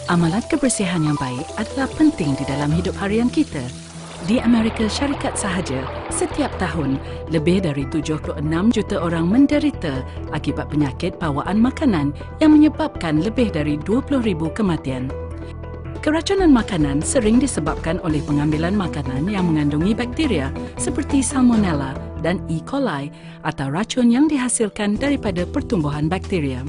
Amalan kebersihan yang baik adalah penting di dalam hidup harian kita. Di Amerika Syarikat sahaja, setiap tahun, lebih dari 76 juta orang menderita akibat penyakit bawaan makanan yang menyebabkan lebih dari 20,000 kematian. Keracunan makanan sering disebabkan oleh pengambilan makanan yang mengandungi bakteria seperti Salmonella dan E. coli atau racun yang dihasilkan daripada pertumbuhan bakteria.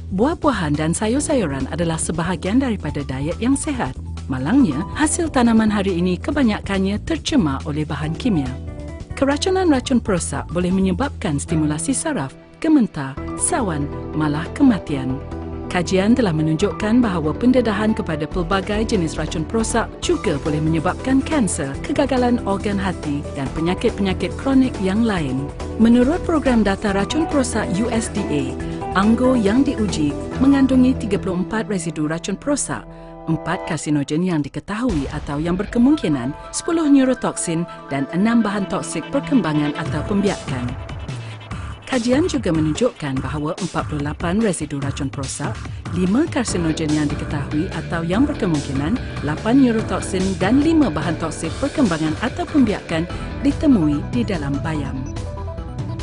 Buah-buahan dan sayur-sayuran adalah sebahagian daripada diet yang sihat. Malangnya, hasil tanaman hari ini kebanyakannya tercemar oleh bahan kimia. Keracunan racun perosak boleh menyebabkan stimulasi saraf, gementar, sawan, malah kematian. Kajian telah menunjukkan bahawa pendedahan kepada pelbagai jenis racun perosak juga boleh menyebabkan kanser, kegagalan organ hati dan penyakit-penyakit kronik yang lain. Menurut program data racun perosak USDA, anggur yang diuji mengandungi 34 residu racun perosak, 4 karsinogen yang diketahui atau yang berkemungkinan, 10 neurotoksin dan 6 bahan toksik perkembangan atau pembiakan. Kajian juga menunjukkan bahawa 48 residu racun perosak, 5 karsinogen yang diketahui atau yang berkemungkinan, 8 neurotoksin dan 5 bahan toksik perkembangan atau pembiakan ditemui di dalam bayam.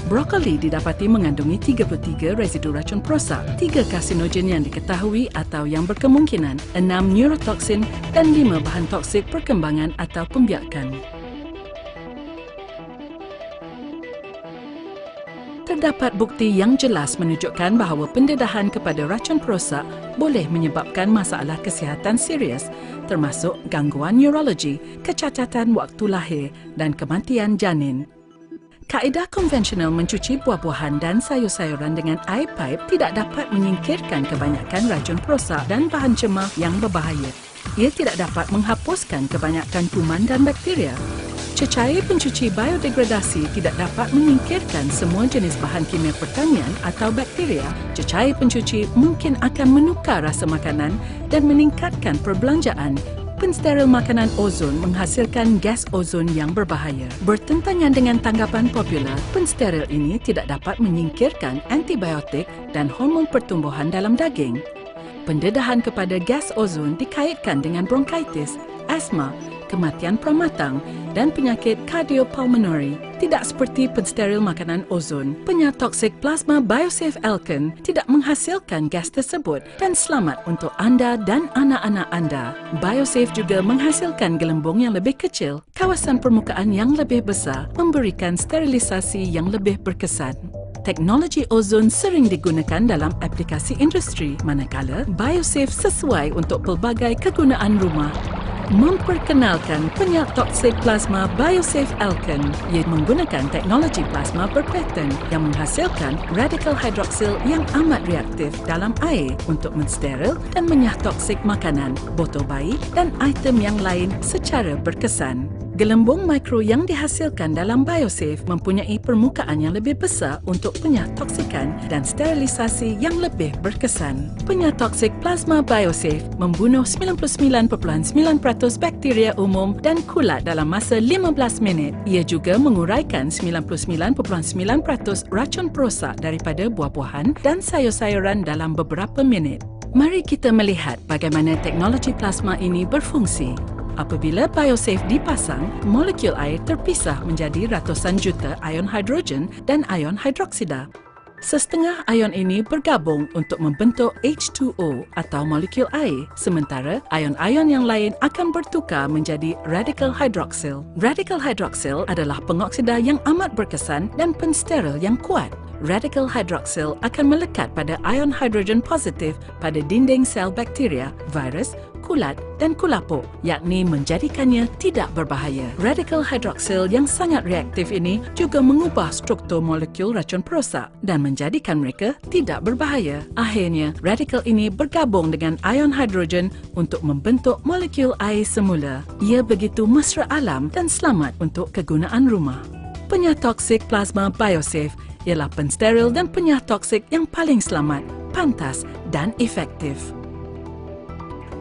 Brokoli didapati mengandungi 33 residu racun perosak, 3 karsinogen yang diketahui atau yang berkemungkinan, 6 neurotoksin dan 5 bahan toksik perkembangan atau pembiakan. Terdapat bukti yang jelas menunjukkan bahawa pendedahan kepada racun perosak boleh menyebabkan masalah kesihatan serius termasuk gangguan neurologi, kecacatan waktu lahir dan kematian janin. Kaedah konvensional mencuci buah-buahan dan sayur-sayuran dengan air paip tidak dapat menyingkirkan kebanyakan racun perosak dan bahan cemar yang berbahaya. Ia tidak dapat menghapuskan kebanyakan kuman dan bakteria. Cecair pencuci biodegradasi tidak dapat menyingkirkan semua jenis bahan kimia pertanian atau bakteria. Cecair pencuci mungkin akan menukar rasa makanan dan meningkatkan perbelanjaan. Pensteril makanan ozon menghasilkan gas ozon yang berbahaya. Bertentangan dengan tanggapan popular, pensteril ini tidak dapat menyingkirkan antibiotik dan hormon pertumbuhan dalam daging. Pendedahan kepada gas ozon dikaitkan dengan bronkitis, asma, kematian pramatang dan penyakit kardiopulmonari. Tidak seperti pensteril makanan ozon, penyak toksik plasma Biosafe Alken tidak menghasilkan gas tersebut dan selamat untuk anda dan anak-anak anda. Biosafe juga menghasilkan gelembung yang lebih kecil, kawasan permukaan yang lebih besar, memberikan sterilisasi yang lebih berkesan. Teknologi ozon sering digunakan dalam aplikasi industri, manakala Biosafe sesuai untuk pelbagai kegunaan rumah. Memperkenalkan penyak toksik plasma Biosafe Alken. Ia menggunakan teknologi plasma berpaten yang menghasilkan radikal hidroksil yang amat reaktif dalam air untuk mensteril dan menyah toksik makanan, botol bayi dan item yang lain secara berkesan. Gelembung mikro yang dihasilkan dalam Biosafe mempunyai permukaan yang lebih besar untuk penyah toksikan dan sterilisasi yang lebih berkesan. Penyah toksik plasma Biosafe membunuh 99.9% bakteria umum dan kulat dalam masa 15 minit. Ia juga menguraikan 99.9% racun perosak daripada buah-buahan dan sayur-sayuran dalam beberapa minit. Mari kita melihat bagaimana teknologi plasma ini berfungsi. Apabila Biosafe dipasang, molekul air terpisah menjadi ratusan juta ion hidrogen dan ion hidroksida. Setengah ion ini bergabung untuk membentuk H2O atau molekul air, sementara ion-ion yang lain akan bertukar menjadi radikal hidroksil. Radikal hidroksil adalah pengoksida yang amat berkesan dan pensteril yang kuat. Radikal hidroksil akan melekat pada ion hidrogen positif pada dinding sel bakteria, virus, kulat dan kulapuk, yakni menjadikannya tidak berbahaya. Radikal hidroksil yang sangat reaktif ini juga mengubah struktur molekul racun perosak dan menjadikan mereka tidak berbahaya. Akhirnya, radikal ini bergabung dengan ion hidrogen untuk membentuk molekul air semula. Ia begitu mesra alam dan selamat untuk kegunaan rumah. Penyah toksik plasma Biosafe ialah pensteril dan penyah toksik yang paling selamat, pantas dan efektif.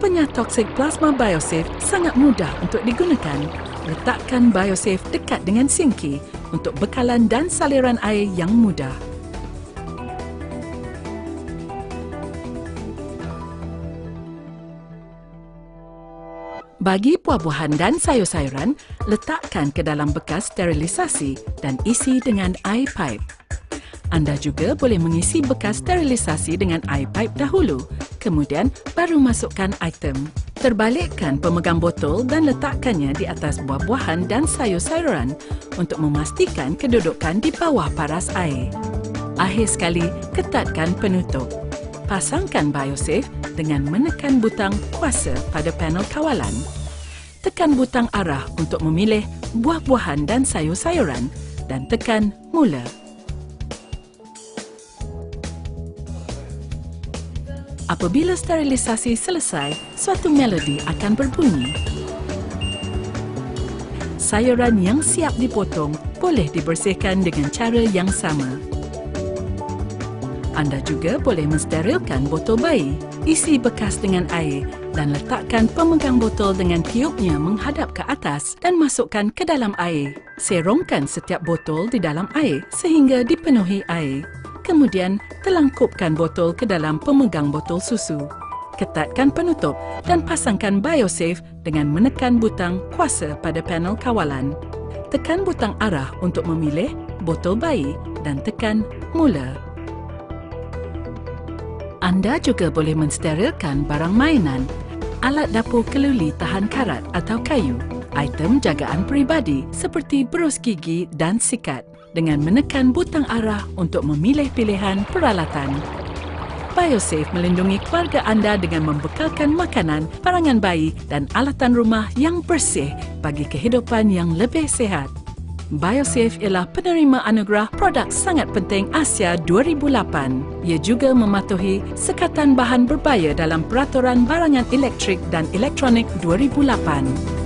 Penyah toksik plasma Biosafe sangat mudah untuk digunakan. Letakkan Biosafe dekat dengan sinki untuk bekalan dan saliran air yang mudah. Bagi buah-buahan dan sayur-sayuran, letakkan ke dalam bekas sterilisasi dan isi dengan air pipe. Anda juga boleh mengisi bekas sterilisasi dengan air pipe dahulu, kemudian baru masukkan item. Terbalikkan pemegang botol dan letakkannya di atas buah-buahan dan sayur-sayuran untuk memastikan kedudukan di bawah paras air. Akhir sekali, ketatkan penutup. Pasangkan BioSafe dengan menekan butang kuasa pada panel kawalan. Tekan butang arah untuk memilih buah-buahan dan sayur-sayuran dan tekan mula. Apabila sterilisasi selesai, suatu melodi akan berbunyi. Sayuran yang siap dipotong boleh dibersihkan dengan cara yang sama. Anda juga boleh mensterilkan botol bayi, isi bekas dengan air dan letakkan pemegang botol dengan tiupnya menghadap ke atas dan masukkan ke dalam air. Serongkan setiap botol di dalam air sehingga dipenuhi air. Kemudian, telangkupkan botol ke dalam pemegang botol susu. Ketatkan penutup dan pasangkan BioSafe dengan menekan butang kuasa pada panel kawalan. Tekan butang arah untuk memilih botol bayi dan tekan mula. Anda juga boleh mensterilkan barang mainan, alat dapur keluli tahan karat atau kayu, item jagaan peribadi seperti berus gigi dan sikat dengan menekan butang arah untuk memilih pilihan peralatan. BioSafe melindungi keluarga anda dengan membekalkan makanan, barangan bayi dan alatan rumah yang bersih bagi kehidupan yang lebih sihat. BioSafe ialah penerima anugerah Produk Sangat Penting Asia 2008. Ia juga mematuhi Sekatan Bahan Berbahaya dalam Peraturan Barangan Elektrik dan Elektronik 2008.